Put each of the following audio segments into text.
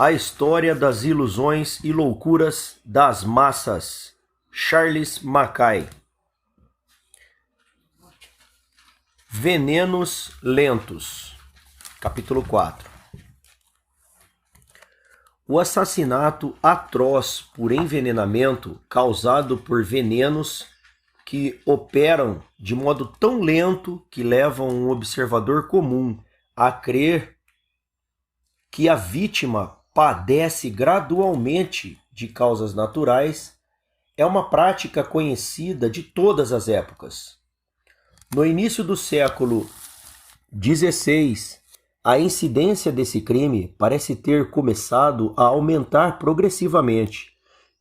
A História das Ilusões e Loucuras das Massas, Charles Mackay. Venenos Lentos, capítulo 4. O assassinato atroz por envenenamento causado por venenos que operam de modo tão lento que levam um observador comum a crer que a vítima padece gradualmente de causas naturais, é uma prática conhecida de todas as épocas. No início do século XVI, a incidência desse crime parece ter começado a aumentar progressivamente,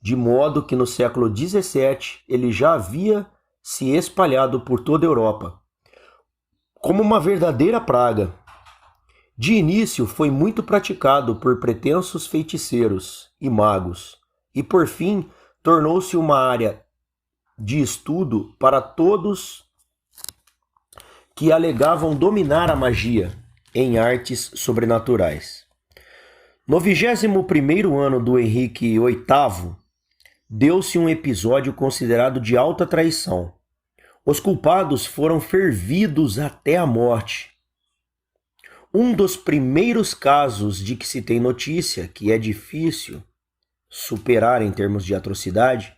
de modo que no século XVII ele já havia se espalhado por toda a Europa, como uma verdadeira praga. De início foi muito praticado por pretensos feiticeiros e magos, e por fim tornou-se uma área de estudo para todos que alegavam dominar a magia em artes sobrenaturais. No 21º ano do Henrique VIII, deu-se um episódio considerado de alta traição. Os culpados foram fervidos até a morte. Um dos primeiros casos de que se tem notícia, que é difícil superar em termos de atrocidade,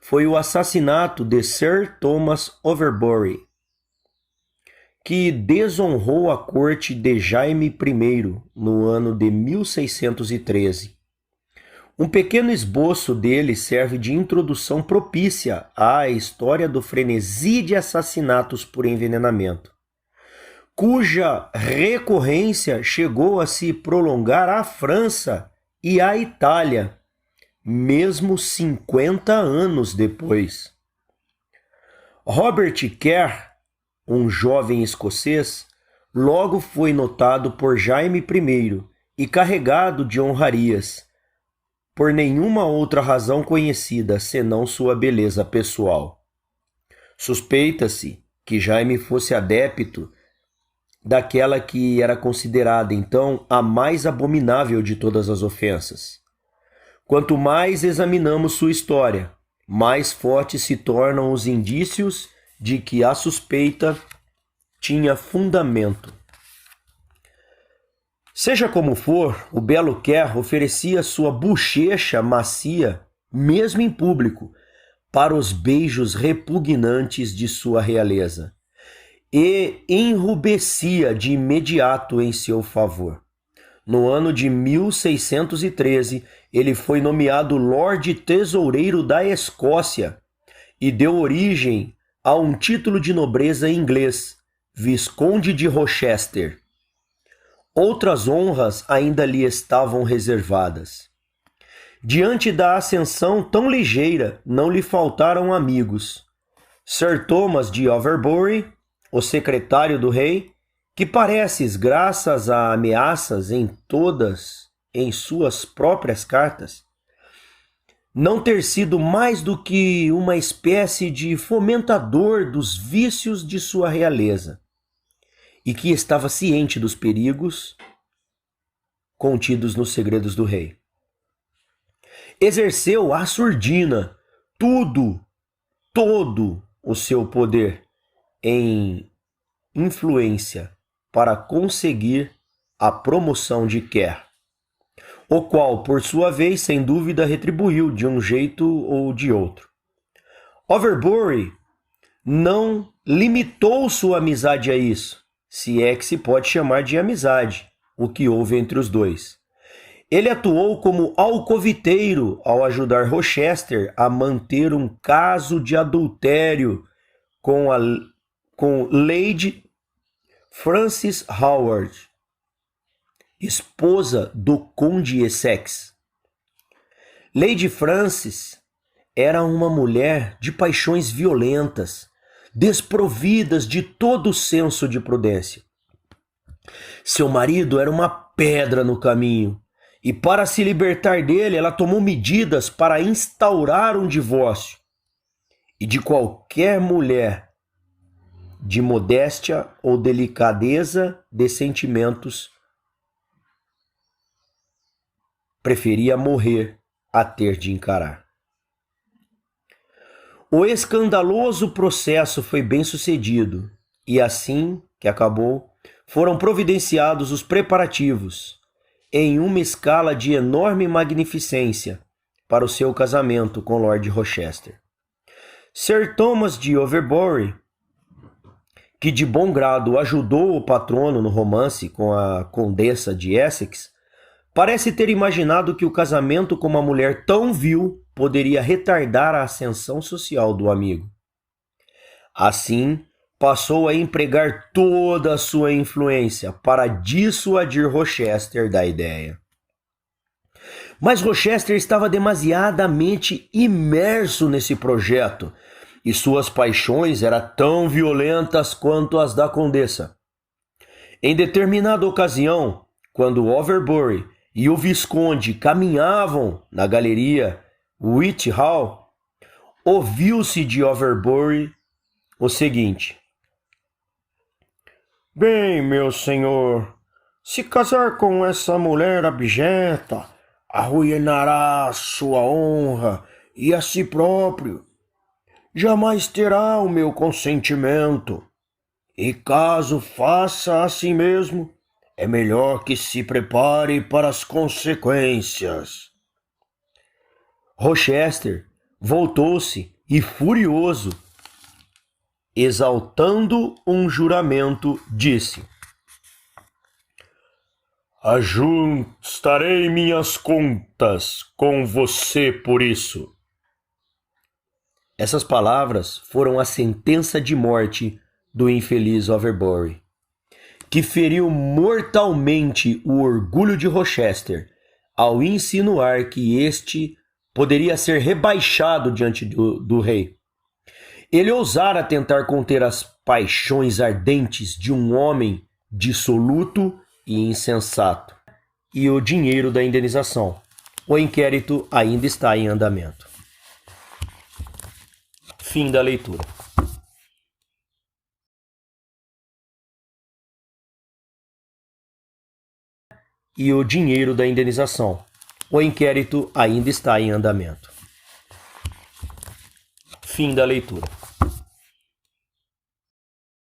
foi o assassinato de Sir Thomas Overbury, que desonrou a corte de Jaime I no ano de 1613. Um pequeno esboço dele serve de introdução propícia à história do frenesi de assassinatos por envenenamento, cuja recorrência chegou a se prolongar à França e à Itália, mesmo 50 anos depois. Robert Kerr, um jovem escocês, logo foi notado por Jaime I e carregado de honrarias, por nenhuma outra razão conhecida senão sua beleza pessoal. Suspeita-se que Jaime fosse adepto daquela que era considerada então a mais abominável de todas as ofensas. Quanto mais examinamos sua história, mais fortes se tornam os indícios de que a suspeita tinha fundamento. Seja como for, o belo Kerr oferecia sua bochecha macia, mesmo em público, para os beijos repugnantes de sua realeza, e enrubescia de imediato em seu favor. No ano de 1613, ele foi nomeado Lorde Tesoureiro da Escócia e deu origem a um título de nobreza inglês, Visconde de Rochester. Outras honras ainda lhe estavam reservadas. Diante da ascensão tão ligeira, não lhe faltaram amigos. Sir Thomas de Overbury, o secretário do rei, que pareces, graças a ameaças em suas próprias cartas, não ter sido mais do que uma espécie de fomentador dos vícios de sua realeza, e que estava ciente dos perigos contidos nos segredos do rei. Exerceu à surdina todo o seu poder em influência para conseguir a promoção de Kerr, o qual, por sua vez, sem dúvida, retribuiu de um jeito ou de outro. Overbury não limitou sua amizade a isso, se é que se pode chamar de amizade o que houve entre os dois. Ele atuou como alcoviteiro ao ajudar Rochester a manter um caso de adultério com Lady Frances Howard, esposa do Conde Essex. Lady Frances era uma mulher de paixões violentas, desprovidas de todo senso de prudência. Seu marido era uma pedra no caminho, e para se libertar dele, ela tomou medidas para instaurar um divórcio. E de qualquer mulher de modéstia ou delicadeza de sentimentos preferia morrer a ter de encarar. O escandaloso processo foi bem sucedido e assim que acabou, foram providenciados os preparativos em uma escala de enorme magnificência para o seu casamento com Lord Rochester. Sir Thomas de Overbury, que de bom grado ajudou o patrono no romance com a Condessa de Essex, parece ter imaginado que o casamento com uma mulher tão vil poderia retardar a ascensão social do amigo. Assim, passou a empregar toda a sua influência para dissuadir Rochester da ideia. Mas Rochester estava demasiadamente imerso nesse projeto e suas paixões eram tão violentas quanto as da Condessa. Em determinada ocasião, quando Overbury e o Visconde caminhavam na galeria Whitehall, ouviu-se de Overbury o seguinte: "Bem, meu senhor, se casar com essa mulher abjeta, arruinará sua honra e a si próprio. Jamais terá o meu consentimento. E caso faça assim mesmo, é melhor que se prepare para as consequências." Rochester voltou-se e, furioso, exaltando um juramento, disse: "Ajustarei minhas contas com você por isso." Essas palavras foram a sentença de morte do infeliz Overbury, que feriu mortalmente o orgulho de Rochester ao insinuar que este poderia ser rebaixado diante do rei. Ele ousara tentar conter as paixões ardentes de um homem dissoluto e insensato. E o dinheiro da indenização. O inquérito ainda está em andamento. Fim da leitura. E o dinheiro da indenização. O inquérito ainda está em andamento. Fim da leitura.